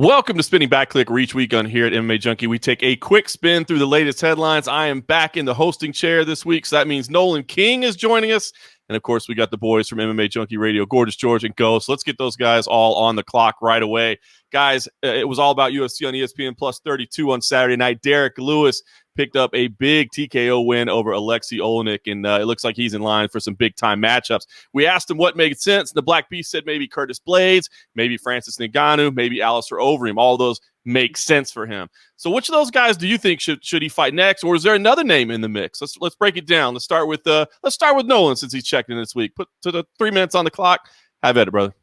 Welcome to Spinning Back Clique Reach Week on here at MMA Junkie. We take a quick spin through the latest headlines. I am back in the hosting chair this week, so that means Nolan King is joining us. And, of course, we got the boys from MMA Junkie Radio, Gorgeous George and Goze. So let's get those guys all on the clock right away. Guys, it was all about UFC on ESPN Plus 32 on Saturday night. Derrick Lewis picked up a big TKO win over Alexei Oleinik, and it looks like he's in line for some big-time matchups. We asked him what made sense, and the Black Beast said maybe Curtis Blades, maybe Francis Ngannou, maybe Alistair Overeem. All those make sense for him. So which of those guys do you think should he fight next, or is there another name in the mix? Let's break it down. Let's start with Nolan since he's checked in this week. Put to the 3 minutes on the clock. Have at it, brother.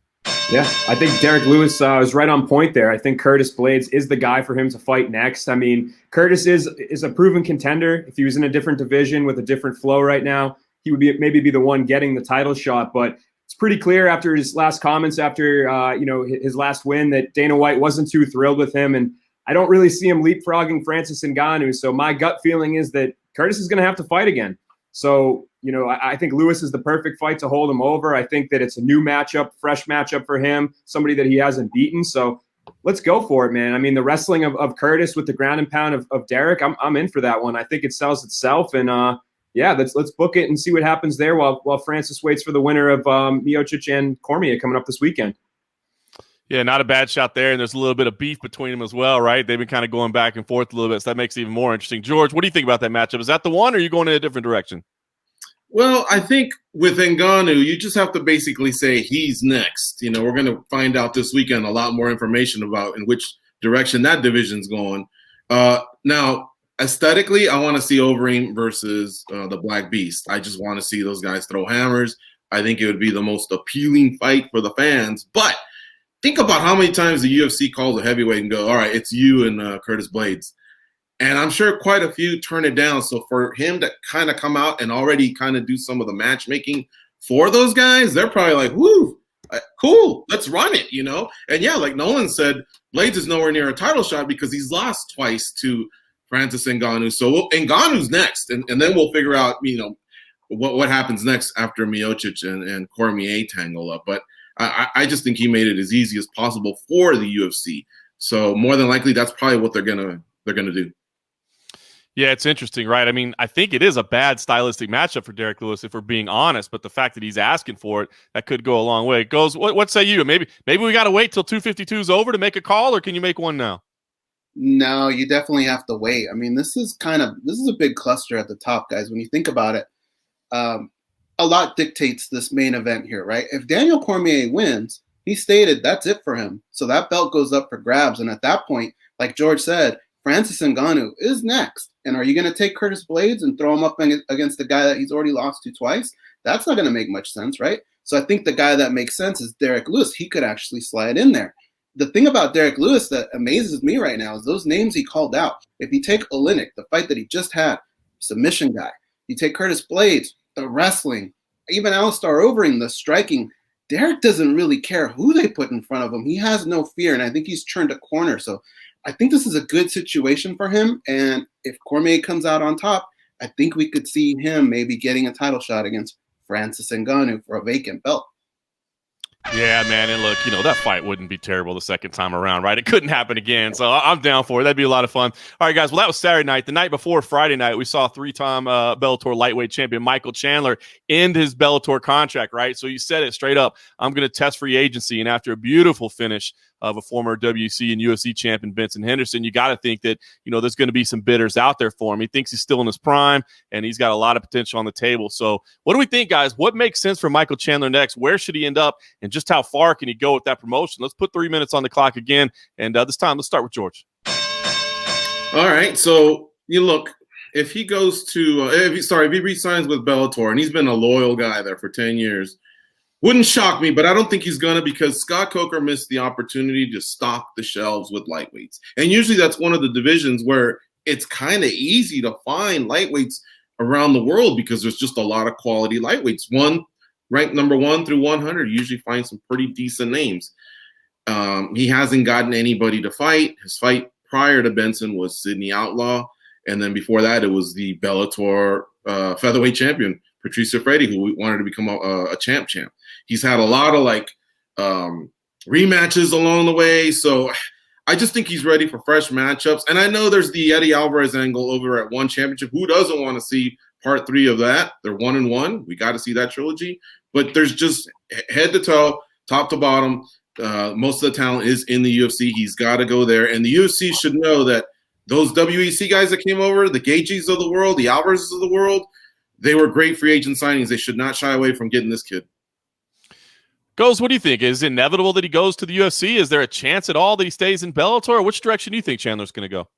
Yeah, I think Derrick Lewis is right on point there. I think Curtis Blades is the guy for him to fight next. I mean, Curtis is a proven contender. If he was in a different division with a different flow right now, he would maybe be the one getting the title shot. But it's pretty clear after his last comments, after his last win, that Dana White wasn't too thrilled with him, and I don't really see him leapfrogging Francis Ngannou. So my gut feeling is that Curtis is going to have to fight again. So, I think Lewis is the perfect fight to hold him over. I think that it's a new matchup, fresh matchup for him, somebody that he hasn't beaten. So let's go for it, man. I mean, the wrestling of Curtis with the ground and pound of Derrick, I'm in for that one. I think it sells itself. And let's book it and see what happens there while Francis waits for the winner of Miocic and Cormier coming up this weekend. Yeah, not a bad shot there, and there's a little bit of beef between them as well, right? They've been kind of going back and forth a little bit, so that makes it even more interesting. George, what do you think about that matchup? Is that the one, or are you going in a different direction? Well, I think with Ngannou, you just have to basically say he's next. We're going to find out this weekend a lot more information about in which direction that division's going. Now, aesthetically, I want to see Overeem versus the Black Beast. I just want to see those guys throw hammers. I think it would be the most appealing fight for the fans, but think about how many times the UFC calls a heavyweight and go, all right, it's you and Curtis Blades. And I'm sure quite a few turn it down. So for him to kind of come out and already kind of do some of the matchmaking for those guys, they're probably like, whoo, cool, let's run it, And yeah, like Nolan said, Blades is nowhere near a title shot because he's lost twice to Francis Ngannou. So Ngannou's next, and then we'll figure out, what happens next after Miocic and Cormier tangle up. But I just think he made it as easy as possible for the UFC. So more than likely, that's probably what they're gonna do. Yeah, it's interesting, right? I mean, I think it is a bad stylistic matchup for Derrick Lewis, if we're being honest. But the fact that he's asking for it, that could go a long way. Goze, what say you? Maybe we got to wait till 252 is over to make a call, or can you make one now? No, you definitely have to wait. I mean, this is a big cluster at the top, guys. When you think about it, a lot dictates this main event here, right? If Daniel Cormier wins, he stated that's it for him. So that belt goes up for grabs. And at that point, like George said, Francis Ngannou is next. And are you going to take Curtis Blades and throw him up against the guy that he's already lost to twice? That's not going to make much sense, right? So I think the guy that makes sense is Derrick Lewis. He could actually slide in there. The thing about Derrick Lewis that amazes me right now is those names he called out. If you take Oleinik, the fight that he just had, submission guy. You take Curtis Blades, the wrestling, even Alistair Overeem, the striking. Derrick doesn't really care who they put in front of him. He has no fear, and I think he's turned a corner. So I think this is a good situation for him, and if Cormier comes out on top, I think we could see him maybe getting a title shot against Francis Ngannou for a vacant belt. Yeah, man, and look, that fight wouldn't be terrible the second time around, right? It couldn't happen again, so I'm down for it. That'd be a lot of fun. All right, guys, well, that was Saturday night. The night before, Friday night, we saw three-time Bellator lightweight champion Michael Chandler end his Bellator contract, right? So you said it straight up, I'm going to test free agency, and after a beautiful finish of a former WC and UFC champion, Vincent Henderson, you got to think that, there's going to be some bidders out there for him. He thinks he's still in his prime, and he's got a lot of potential on the table. So what do we think, guys? What makes sense for Michael Chandler next? Where should he end up, and just how far can he go with that promotion? Let's put 3 minutes on the clock again, and this time let's start with George. All right, so you look, if he goes to if he re-signs with Bellator, and he's been a loyal guy there for 10 years, wouldn't shock me, but I don't think he's going to, because Scott Coker missed the opportunity to stock the shelves with lightweights. And usually that's one of the divisions where it's kind of easy to find lightweights around the world because there's just a lot of quality lightweights. Ranked number 1 through 100, you usually find some pretty decent names. He hasn't gotten anybody to fight. His fight prior to Benson was Sidney Outlaw. And then before that, it was the Bellator featherweight champion, Patricio Freire, who wanted to become a champ. He's had a lot of rematches along the way. So I just think he's ready for fresh matchups. And I know there's the Eddie Alvarez angle over at One Championship. Who doesn't want to see part 3 of that? They're 1-1. We got to see that trilogy. But there's just head to toe, top to bottom. Most of the talent is in the UFC. He's got to go there. And the UFC should know that those WEC guys that came over, the Gaethjes of the world, the Alvarezes of the world, they were great free agent signings. They should not shy away from getting this kid. Goze, what do you think? Is it inevitable that he goes to the UFC? Is there a chance at all that he stays in Bellator? Which direction do you think Chandler's going to go?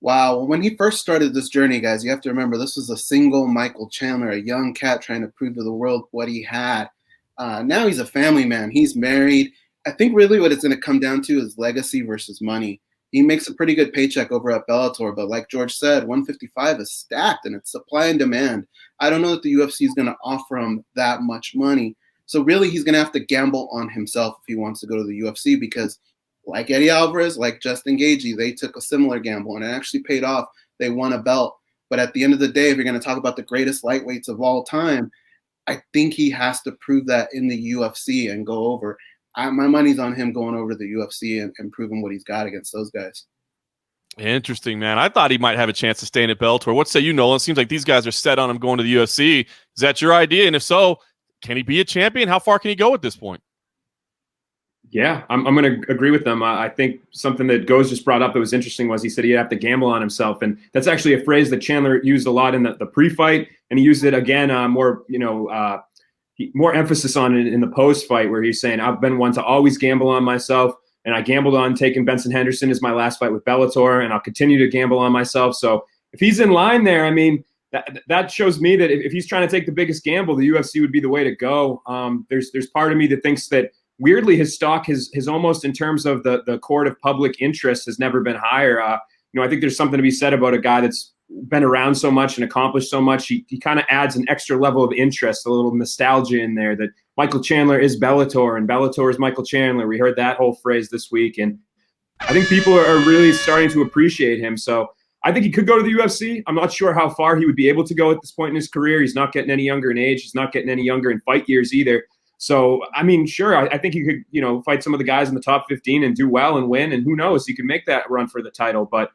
Wow. When he first started this journey, guys, you have to remember this was a single Michael Chandler, a young cat trying to prove to the world what he had. Now he's a family man. He's married. I think really what it's going to come down to is legacy versus money. He makes a pretty good paycheck over at Bellator, but like George said, 155 is stacked and it's supply and demand. I don't know that the UFC is going to offer him that much money. So really he's going to have to gamble on himself if he wants to go to the UFC, because like Eddie Alvarez, like Justin Gaethje, they took a similar gamble and it actually paid off. They won a belt. But at the end of the day, if you're going to talk about the greatest lightweights of all time, I think he has to prove that in the UFC and go over. My money's on him going over to the UFC and proving what he's got against those guys. Interesting, man. I thought he might have a chance to stay in at Bellator. What say you, Nolan? It seems like these guys are set on him going to the UFC. Is that your idea? And if so, can he be a champion? How far can he go at this point? Yeah, I'm going to agree with them. I think something that Goze just brought up that was interesting was he said he'd have to gamble on himself. And that's actually a phrase that Chandler used a lot in the pre-fight. And he used it again more emphasis on it in the post-fight, where he's saying, I've been one to always gamble on myself. And I gambled on taking Benson Henderson as my last fight with Bellator, and I'll continue to gamble on myself. So if he's in line there, I mean, that shows me that if he's trying to take the biggest gamble, the UFC would be the way to go. There's part of me that thinks that weirdly his stock has almost, in terms of the court of public interest, has never been higher. I think there's something to be said about a guy that's been around so much and accomplished so much. He kind of adds an extra level of interest, a little nostalgia in there, that Michael Chandler is Bellator and Bellator is Michael Chandler. We heard that whole phrase this week, and I think people are really starting to appreciate him. So I think he could go to the UFC. I'm not sure how far he would be able to go at this point in his career. He's not getting any younger in age. He's not getting any younger in fight years either. So, I mean, sure, I think he could, fight some of the guys in the top 15 and do well and win, and who knows, he could make that run for the title. But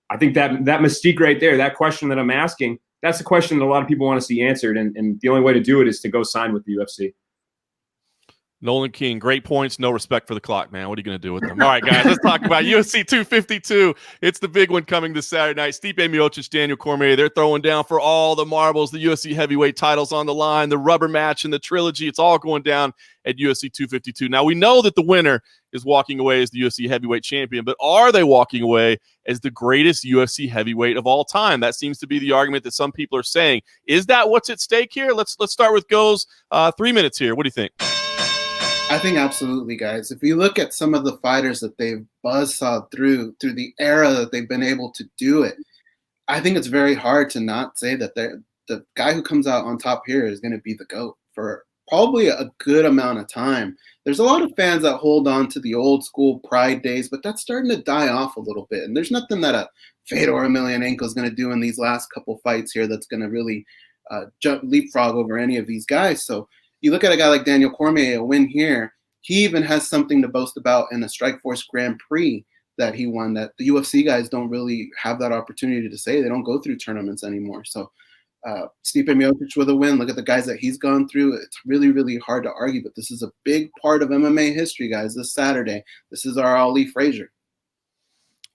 I think that mystique right there, that question that I'm asking, that's the question that a lot of people want to see answered, and the only way to do it is to go sign with the UFC. Nolan King, great points, no respect for the clock, man. What are you going to do with them? All right, guys, let's talk about UFC 252. It's the big one coming this Saturday night. Stipe Miocic, Daniel Cormier, they're throwing down for all the marbles. The UFC heavyweight titles on the line, the rubber match and the trilogy. It's all going down at UFC 252. Now, we know that the winner is walking away as the UFC heavyweight champion, but are they walking away as the greatest UFC heavyweight of all time? That seems to be the argument that some people are saying. Is that what's at stake here? Let's start with Goze. 3 minutes here. What do you think? I think absolutely, guys. If you look at some of the fighters that they've buzzsawed through the era that they've been able to do it, I think it's very hard to not say that the guy who comes out on top here is going to be the GOAT for probably a good amount of time. There's a lot of fans that hold on to the old school pride days, but that's starting to die off a little bit. And there's nothing that a Fedor Emelianenko is going to do in these last couple fights here that's going to really leapfrog over any of these guys. So you look at a guy like Daniel Cormier, a win here, he even has something to boast about in the Strikeforce Grand Prix that he won, that the UFC guys don't really have that opportunity to say. They don't go through tournaments anymore. So Stipe Miocic with a win. Look at the guys that he's gone through. It's really, really hard to argue, but this is a big part of MMA history, guys, this Saturday. This is our Ali Frazier.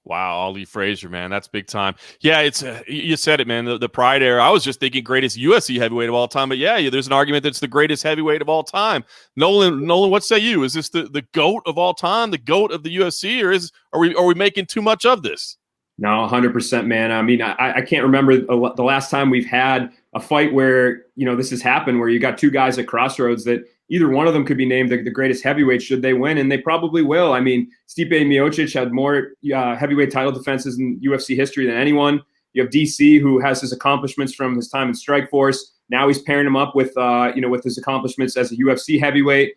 Wow, Ali Frazier, man, that's big time. Yeah, it's you said it, man. The Pride era. I was just thinking greatest UFC heavyweight of all time, but yeah, there's an argument that it's the greatest heavyweight of all time. Nolan, what say you? Is this the GOAT of all time, the GOAT of the UFC, or are we making too much of this? No, 100%, man. I mean, I can't remember the last time we've had a fight where this has happened, where you got two guys at crossroads that either one of them could be named the greatest heavyweight should they win, and they probably will. I mean, Stipe Miocic had more heavyweight title defenses in UFC history than anyone. You have DC, who has his accomplishments from his time in Strikeforce. Now he's pairing him up with with his accomplishments as a UFC heavyweight.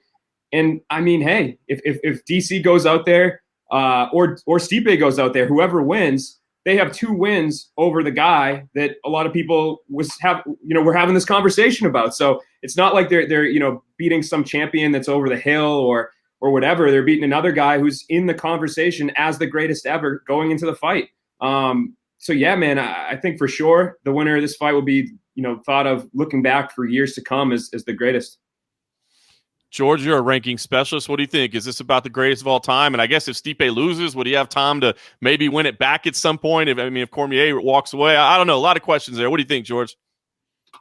And I mean, hey, if DC goes out there or Stipe goes out there, whoever wins, they have 2 wins over the guy that a lot of people we're having this conversation about. So it's not like they're beating some champion that's over the hill or or whatever. They're beating another guy who's in the conversation as the greatest ever going into the fight. So yeah, man, I think for sure the winner of this fight will be, thought of looking back for years to come as the greatest. George, you're a ranking specialist. What do you think? Is this about the greatest of all time? And I guess if Stipe loses, would he have time to maybe win it back at some point? If Cormier walks away, I don't know. A lot of questions there. What do you think, George?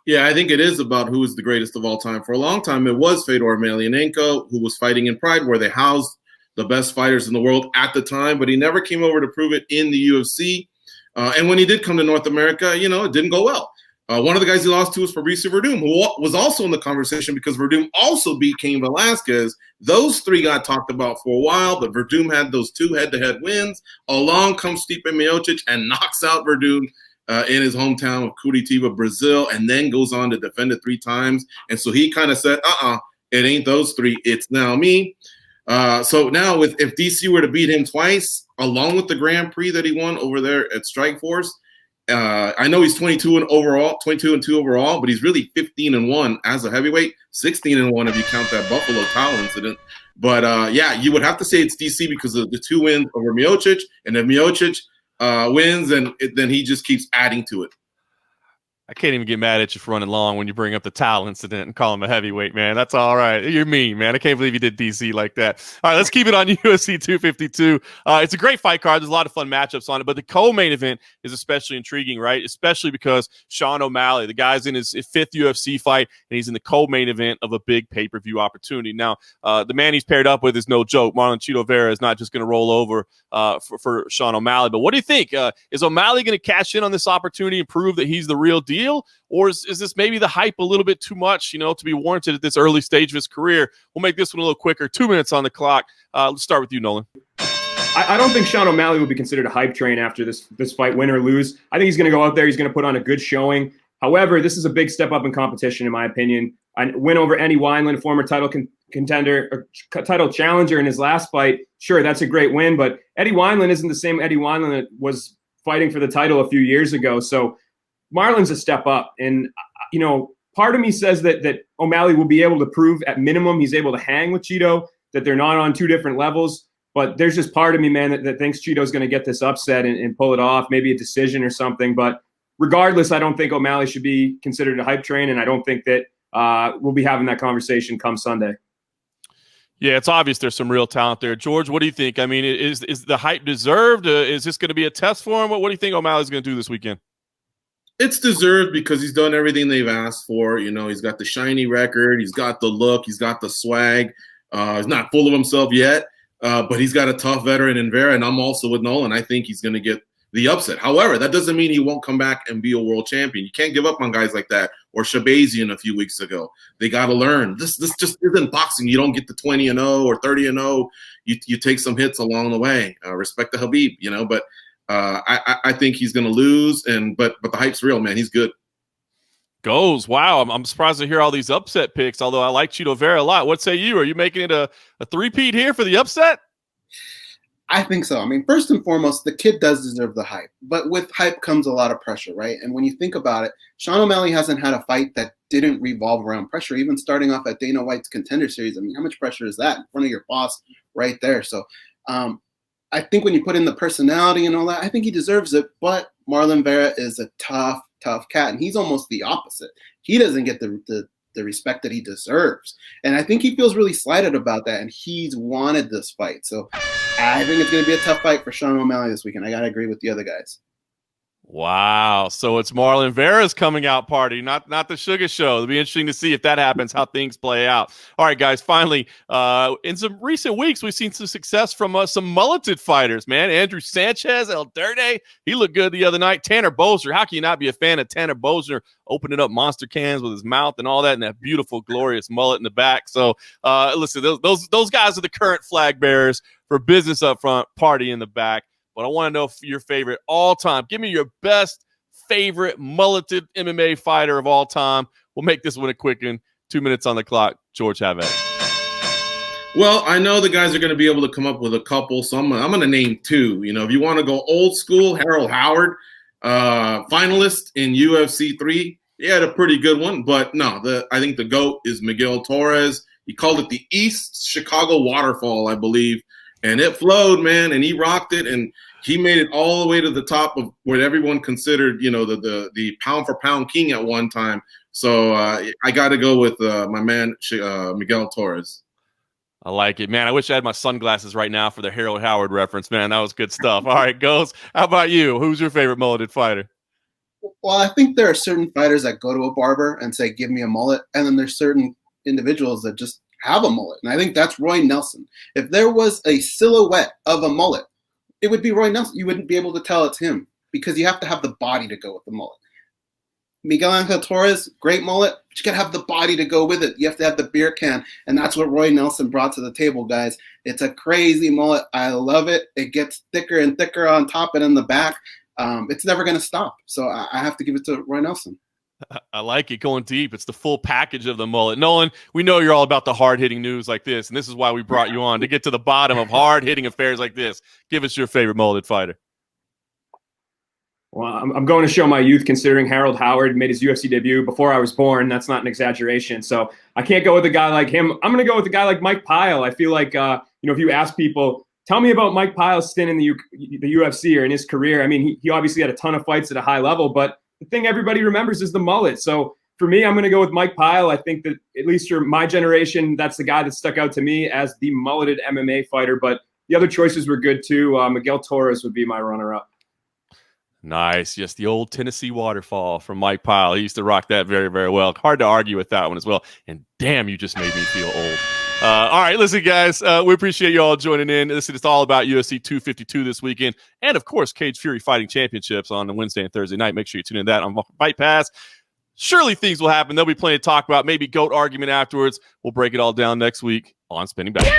Yeah, I think it is about who is the greatest of all time. For a long time, it was Fedor Emelianenko, who was fighting in Pride, where they housed the best fighters in the world at the time, but he never came over to prove it in the UFC. And when he did come to North America, it didn't go well. One of the guys he lost to was Fabricio Verdum, who was also in the conversation because Verdum also beat Cain Velasquez. Those three got talked about for a while, but Verdum had those 2 head-to-head wins. Along comes Stipe Miocic and knocks out Verdum in his hometown of Curitiba, Brazil, and then goes on to defend it 3 times. And so he kind of said, it ain't those 3, it's now me. So now if DC were to beat him twice, along with the Grand Prix that he won over there at Strikeforce, I know he's 22 and 2 overall, but he's really 15-1 as a heavyweight, 16-1 if you count that Buffalo title incident. But you would have to say it's DC because of the 2 wins over Miocic, and if Miocic wins, then he just keeps adding to it. I can't even get mad at you for running long when you bring up the towel incident and call him a heavyweight, man. That's all right. You're mean, man. I can't believe you did DC like that. All right, let's keep it on UFC 252. It's a great fight card. There's a lot of fun matchups on it, but the co-main event is especially intriguing, right? Especially because Sean O'Malley, the guy's in his 5th UFC fight, and he's in the co-main event of a big pay-per-view opportunity. Now, the man he's paired up with is no joke. Marlon Chito Vera is not just going to roll over for Sean O'Malley. But what do you think? Is O'Malley going to cash in on this opportunity and prove that he's the real deal? Or is this maybe the hype a little bit too much, to be warranted at this early stage of his career? We'll make this one a little quicker. 2 minutes on the clock. Let's start with you, Nolan. I don't think Sean O'Malley will be considered a hype train after this fight, win or lose. I think he's going to go out there. He's going to put on a good showing. However, this is a big step up in competition, in my opinion. A win over Eddie Wineland, former title contender, or title challenger in his last fight. Sure, that's a great win, but Eddie Wineland isn't the same Eddie Wineland that was fighting for the title a few years ago. So Marlon's a step up. And, part of me says that O'Malley will be able to prove at minimum he's able to hang with Chito, that they're not on 2 different levels. But there's just part of me, man, that thinks Chito's going to get this upset and pull it off, maybe a decision or something. But regardless, I don't think O'Malley should be considered a hype train, and I don't think that we'll be having that conversation come Sunday. Yeah, it's obvious there's some real talent there. George, what do you think? I mean, is the hype deserved? Is this going to be a test for him? What do you think O'Malley's going to do this weekend? It's deserved because he's done everything they've asked for. He's got the shiny record. He's got the look. He's got the swag. He's not full of himself yet, but he's got a tough veteran in Vera, and I'm also with Nolan. I think he's going to get the upset. However, that doesn't mean he won't come back and be a world champion. You can't give up on guys like that, or Shabazian a few weeks ago. They got to learn. This just isn't boxing. You don't get to 20-0 or 30-0. You take some hits along the way. Respect to Habib, but I think he's going to lose, but the hype's real, man. He's good. Goze. Wow, I'm surprised to hear all these upset picks, although I like Chito Vera a lot. What say you? Are you making it a three-peat here for the upset? I think so. I mean, first and foremost, the kid does deserve the hype, but with hype comes a lot of pressure, right? And when you think about it, Sean O'Malley hasn't had a fight that didn't revolve around pressure, even starting off at Dana White's Contender Series. I mean, how much pressure is that in front of your boss right there? So I think when you put in the personality and all that, I think he deserves it, but Marlon Vera is a tough cat, and he's almost the opposite. He doesn't get the respect that he deserves. And I think he feels really slighted about that, and he's wanted this fight. So I think it's going to be a tough fight for Sean O'Malley this weekend. I got to agree with the other guys. Wow. So it's Marlon Vera's coming out party, not the Sugar Show. It'll be interesting to see if that happens, how things play out. All right, guys, finally, in some recent weeks, we've seen some success from some mulleted fighters, man. Andrew Sanchez, El Derde, he looked good the other night. Tanner Bosner, how can you not be a fan of Tanner Bosner opening up monster cans with his mouth and all that, and that beautiful, glorious mullet in the back? So, listen, those guys are the current flag bearers for business up front, party in the back. But I want to know your favorite all-time. Give me your best favorite mulleted MMA fighter of all time. We'll make this one a quick one. 2 minutes on the clock. George, have at it. Well, I know the guys are going to be able to come up with a couple, so I'm going to name 2. If you want to go old school, Harold Howard, finalist in UFC 3. He had a pretty good one, but no, I think the GOAT is Miguel Torres. He called it the East Chicago Waterfall, I believe. And it flowed, man, and he rocked it, and he made it all the way to the top of what everyone considered, the pound for pound king at one time. So I got to go with my man Miguel Torres. I like it, man. I wish I had my sunglasses right now for the Harold Howard reference, man. That was good stuff. All right, Goze, how about you? Who's your favorite mulleted fighter? Well, I think there are certain fighters that go to a barber and say, "Give me a mullet," and then there's certain individuals that just have a mullet, and I think that's Roy Nelson. If there was a silhouette of a mullet, it would be Roy Nelson. You wouldn't be able to tell it's him because you have to have the body to go with the mullet. Miguel Angel Torres, great mullet, but you got to have the body to go with it. You have to have the beer can, and that's what Roy Nelson brought to the table, guys. It's a crazy mullet. I love it. It gets thicker and thicker on top and in the back. It's never going to stop, so I have to give it to Roy Nelson. I like it, going deep. It's the full package of the mullet. Nolan, we know you're all about the hard-hitting news like this, and this is why we brought you on, to get to the bottom of hard-hitting affairs like this. Give us your favorite mulleted fighter. Well, I'm going to show my youth, considering Harold Howard made his UFC debut before I was born. That's not an exaggeration. So I can't go with a guy like him. I'm going to go with a guy like Mike Pyle. I feel like, if you ask people, tell me about Mike Pyle's stint in the UFC or in his career. I mean, he obviously had a ton of fights at a high level, but the thing everybody remembers is the mullet. So for me, I'm going to go with Mike Pyle. I think that at least for my generation, that's the guy that stuck out to me as the mulleted MMA fighter. But the other choices were good too. Miguel Torres would be my runner-up. Nice. Yes, the old Tennessee waterfall from Mike Pyle. He used to rock that very, very well. Hard to argue with that one as well. And damn, you just made me feel old. All right, listen, guys, we appreciate you all joining in. Listen, it's all about UFC 252 this weekend. And, of course, Cage Fury Fighting Championships on the Wednesday and Thursday night. Make sure you tune in to that on Fight Pass. Surely things will happen. There'll be plenty to talk about. Maybe GOAT argument afterwards. We'll break it all down next week on Spinning Back.